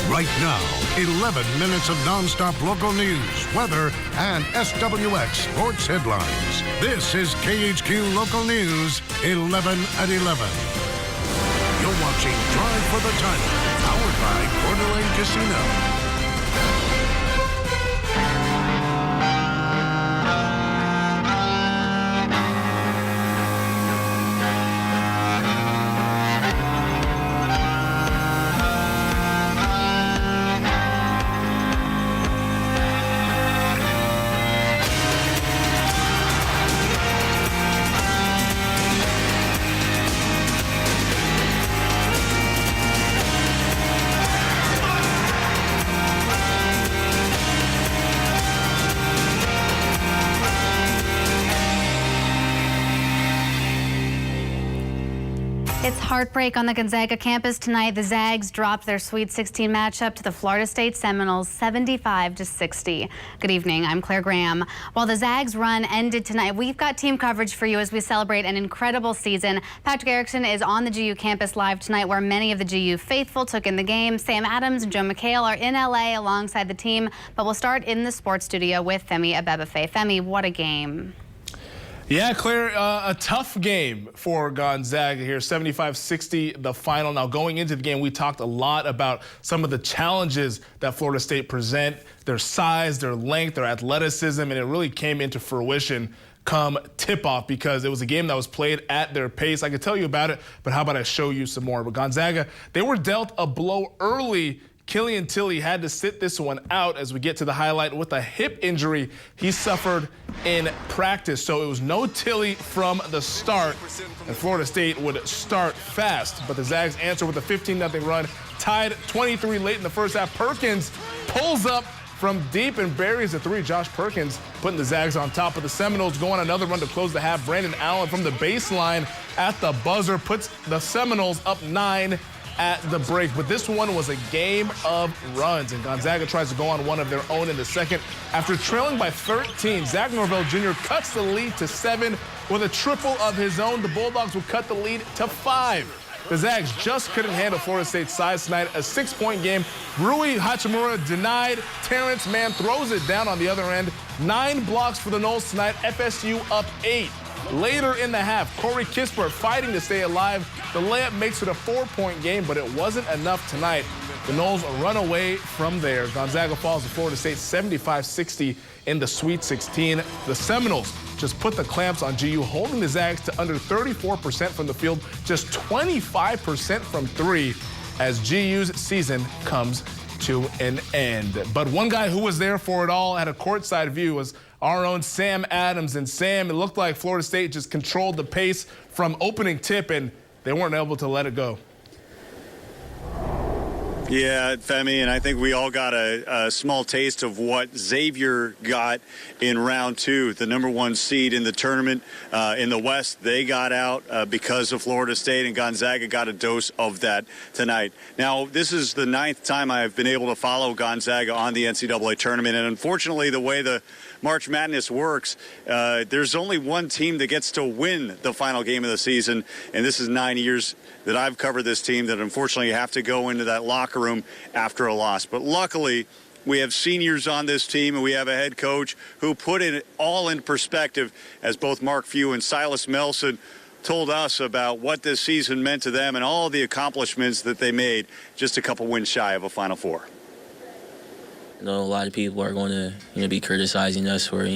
Right now, 11 minutes of nonstop local news, weather, and SWX sports headlines. This is KHQ Local News, 11 at 11. You're watching Drive for the Title, powered by Coeur d'Alene Casino. It's heartbreak on the Gonzaga campus tonight. The Zags dropped their Sweet 16 matchup to the Florida State Seminoles 75-60. Good evening, I'm Claire Graham. While the Zags run ended tonight, we've got team coverage for you as we celebrate an incredible season. Patrick Erickson is on the GU campus live tonight where many of the GU faithful took in the game. Sam Adams and Joe McHale are in LA alongside the team, but we'll start in the sports studio with Femi Abebefe. Femi, what a game. Yeah, Claire, a tough game for Gonzaga here, 75-60 the final. Now, going into the game, we talked a lot about some of the challenges that Florida State present, their size, their length, their athleticism, and it really came into fruition come tip-off because it was a game that was played at their pace. I could tell you about it, but how about I show you some more? But Gonzaga, they were dealt a blow early. Killian Tilly had to sit this one out as we get to the highlight with a hip injury he suffered in practice. So it was no Tilly from the start, and Florida State would start fast. But the Zags answer with a 15-0 run, tied 23 late in the first half. Perkins pulls up from deep and buries the three. Josh Perkins putting the Zags on top of the Seminoles. Go on another run to close the half. Brandon Allen from the baseline at the buzzer puts the Seminoles up 9 at the break. But this one was a game of runs, and Gonzaga tries to go on one of their own in the second. After trailing by 13, Zach Norvell Jr. cuts the lead to 7 with a triple of his own. The Bulldogs will cut the lead to 5. The Zags just couldn't handle Florida State's size tonight. A 6-point game. Rui Hachimura denied. Terrence Mann throws it down on the other end. 9 blocks for the Noles tonight. FSU up 8. Later in the half, Corey Kispert fighting to stay alive. The layup makes it a 4-point game, but it wasn't enough tonight. The Noles run away from there. Gonzaga falls to Florida State 75-60 in the Sweet 16. The Seminoles just put the clamps on GU, holding the Zags to under 34% from the field, just 25% from 3 as GU's season comes to an end. But one guy who was there for it all, had a courtside view, was our own Sam Adams. And Sam, it looked like Florida State just controlled the pace from opening tip, and they weren't able to let it go. Yeah, Femi, and I think we all got a small taste of what Xavier got in round 2, the #1 seed in the tournament in the West. They got out because of Florida State, and Gonzaga got a dose of that tonight. Now, this is the 9th time I've been able to follow Gonzaga on the NCAA tournament, and unfortunately, the way the March Madness works, there's only one team that gets to win the final game of the season, and this is 9 years that I've covered this team that unfortunately have to go into that locker room after a loss. But luckily, we have seniors on this team, and we have a head coach who put it all in perspective, as both Mark Few and Silas Melson told us about what this season meant to them and all the accomplishments that they made, just a couple wins shy of a Final Four. I know a lot of people are going to, be criticizing us for,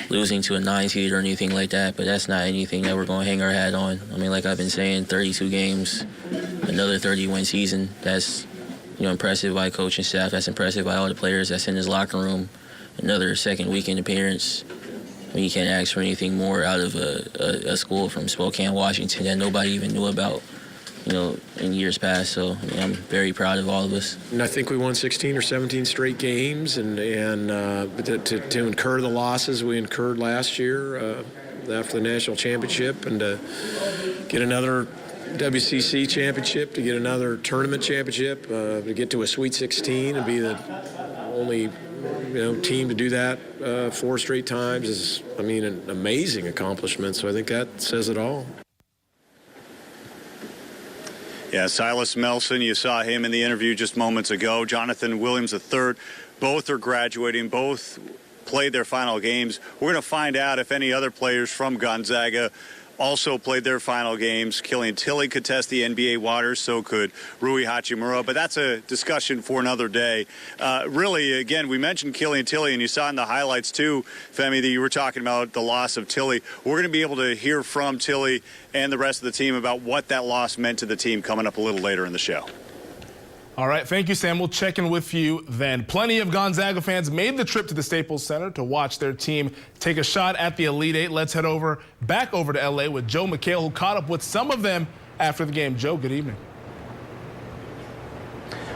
losing to a 9 seed or anything like that, but that's not anything that we're going to hang our hat on. I mean, like I've been saying, 32 games, another 30-win season. That's, impressive by coaching staff. That's impressive by all the players that's in his locker room. Another second weekend appearance. I mean, you can't ask for anything more out of a school from Spokane, Washington that nobody even knew about, in years past. So I'm very proud of all of us. And I think we won 16 or 17 straight games, and to incur the losses we incurred last year after the national championship, and to get another WCC championship, to get another tournament championship, to get to a Sweet 16 and be the only team to do that 4 straight times is, an amazing accomplishment. So I think that says it all. Yeah, Silas Melson, you saw him in the interview just moments ago. Jonathan Williams III, both are graduating, both played their final games. We're going to find out if any other players from Gonzaga also played their final games. Killian Tilly could test the NBA waters, so could Rui Hachimura, but that's a discussion for another day. Really, again, we mentioned Killian Tilly, and you saw in the highlights too, Femi, that you were talking about the loss of Tilly. We're going to be able to hear from Tilly and the rest of the team about what that loss meant to the team coming up a little later in the show. All right, thank you, Sam. We'll check in with you then. Plenty of Gonzaga fans made the trip to the Staples Center to watch their team take a shot at the Elite Eight. Let's head back over to L.A. with Joe McHale, who caught up with some of them after the game. Joe, good evening.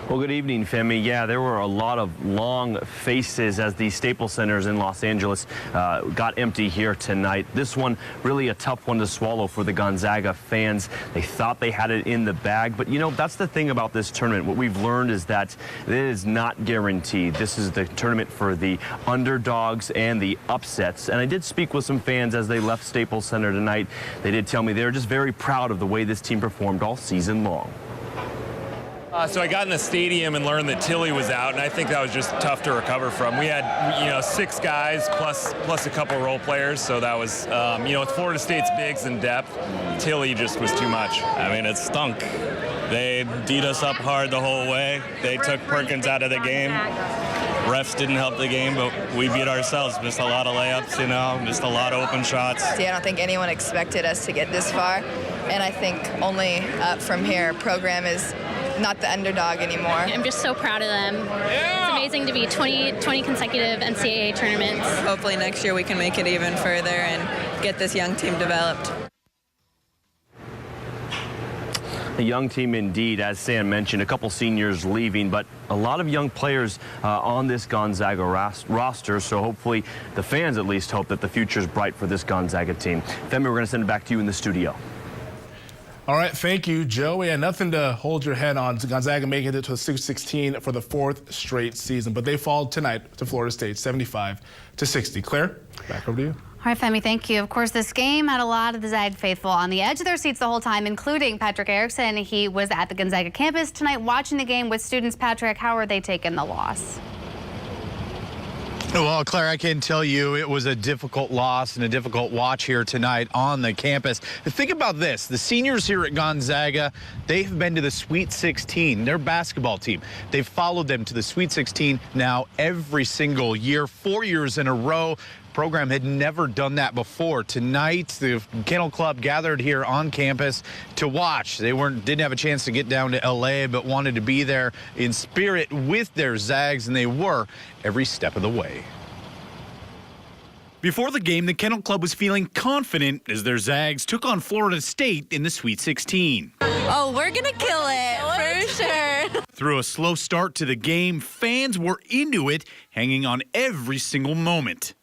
Well, good evening, Femi. Yeah, there were a lot of long faces as the Staples Centers in Los Angeles got empty here tonight. This one really a tough one to swallow for the Gonzaga fans. They thought they had it in the bag, but you know, that's the thing about this tournament. What we've learned is that it is not guaranteed. This is the tournament for the underdogs and the upsets. And I did speak with some fans as they left Staples Center tonight. They did tell me they're just very proud of the way this team performed all season long. So I got in the stadium and learned that Tilly was out, and I think that was just tough to recover from. We had, 6 guys plus a couple role players, so that was, with Florida State's bigs and depth, Tilly just was too much. I mean, it stunk. They beat us up hard the whole way. They took Perkins out of the game. Refs didn't help the game, but we beat ourselves. Missed a lot of layups, missed a lot of open shots. I don't think anyone expected us to get this far, and I think only up from here. Program is not the underdog anymore. I'm just so proud of them. Yeah. It's amazing to be 20 consecutive NCAA tournaments. Hopefully next year we can make it even further and get this young team developed. A young team indeed, as Sam mentioned, a couple seniors leaving, but a lot of young players on this Gonzaga roster, so hopefully the fans at least hope that the future is bright for this Gonzaga team. Femi, we're going to send it back to you in the studio. All right, thank you, Joe. Yeah, nothing to hold your head on. Gonzaga making it to a 6-16 for the 4th straight season, but they fall tonight to Florida State, 75-60. Claire, back over to you. All right, Femi, thank you. Of course, this game had a lot of the Zag faithful on the edge of their seats the whole time, including Patrick Erickson. He was at the Gonzaga campus tonight watching the game with students. Patrick, how are they taking the loss? Well, Claire, I can tell you it was a difficult loss and a difficult watch here tonight on the campus. Think about this. The seniors here at Gonzaga, they've been to the Sweet 16, their basketball team. They've followed them to the Sweet 16 now every single year, 4 years in a row. Program had never done that before. Tonight, the Kennel Club gathered here on campus to watch. They didn't have a chance to get down to LA, but wanted to be there in spirit with their Zags, and they were every step of the way. Before the game, the Kennel Club was feeling confident as their Zags took on Florida State in the Sweet 16. Oh, we're gonna kill it, for sure. Through a slow start to the game, fans were into it, hanging on every single moment.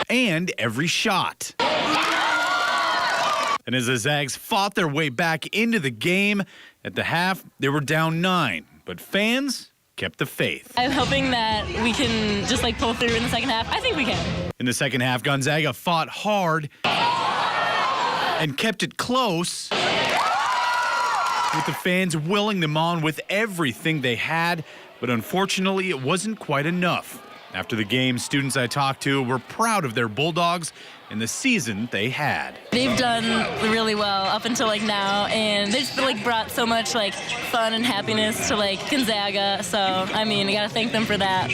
And every shot. And as the Zags fought their way back into the game, at the half, they were down 9. But fans kept the faith. I'm hoping that we can just pull through in the second half. I think we can. In the second half, Gonzaga fought hard and kept it close, with the fans willing them on with everything they had. But unfortunately, it wasn't quite enough. After the game, students I talked to were proud of their Bulldogs and the season they had. They've done really well up until now, and they just brought so much fun and happiness to Gonzaga. So I mean, I gotta thank them for that.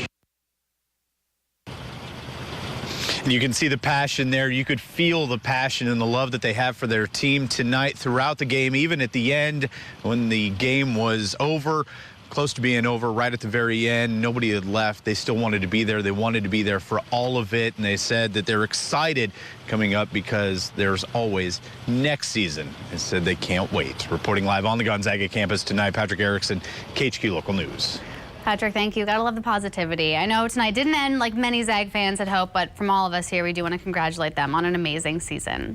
And you can see the passion there. You could feel the passion and the love that they have for their team tonight throughout the game, even at the end when the game was over. Close to being over, right at the very end. Nobody had left. They still wanted to be there. They wanted to be there for all of it. And they said that they're excited coming up because there's always next season. And said they can't wait. Reporting live on the Gonzaga campus tonight, Patrick Erickson, KHQ Local News. Patrick, thank you. Gotta love the positivity. I know tonight didn't end like many Zag fans had hoped, but from all of us here, we do want to congratulate them on an amazing season.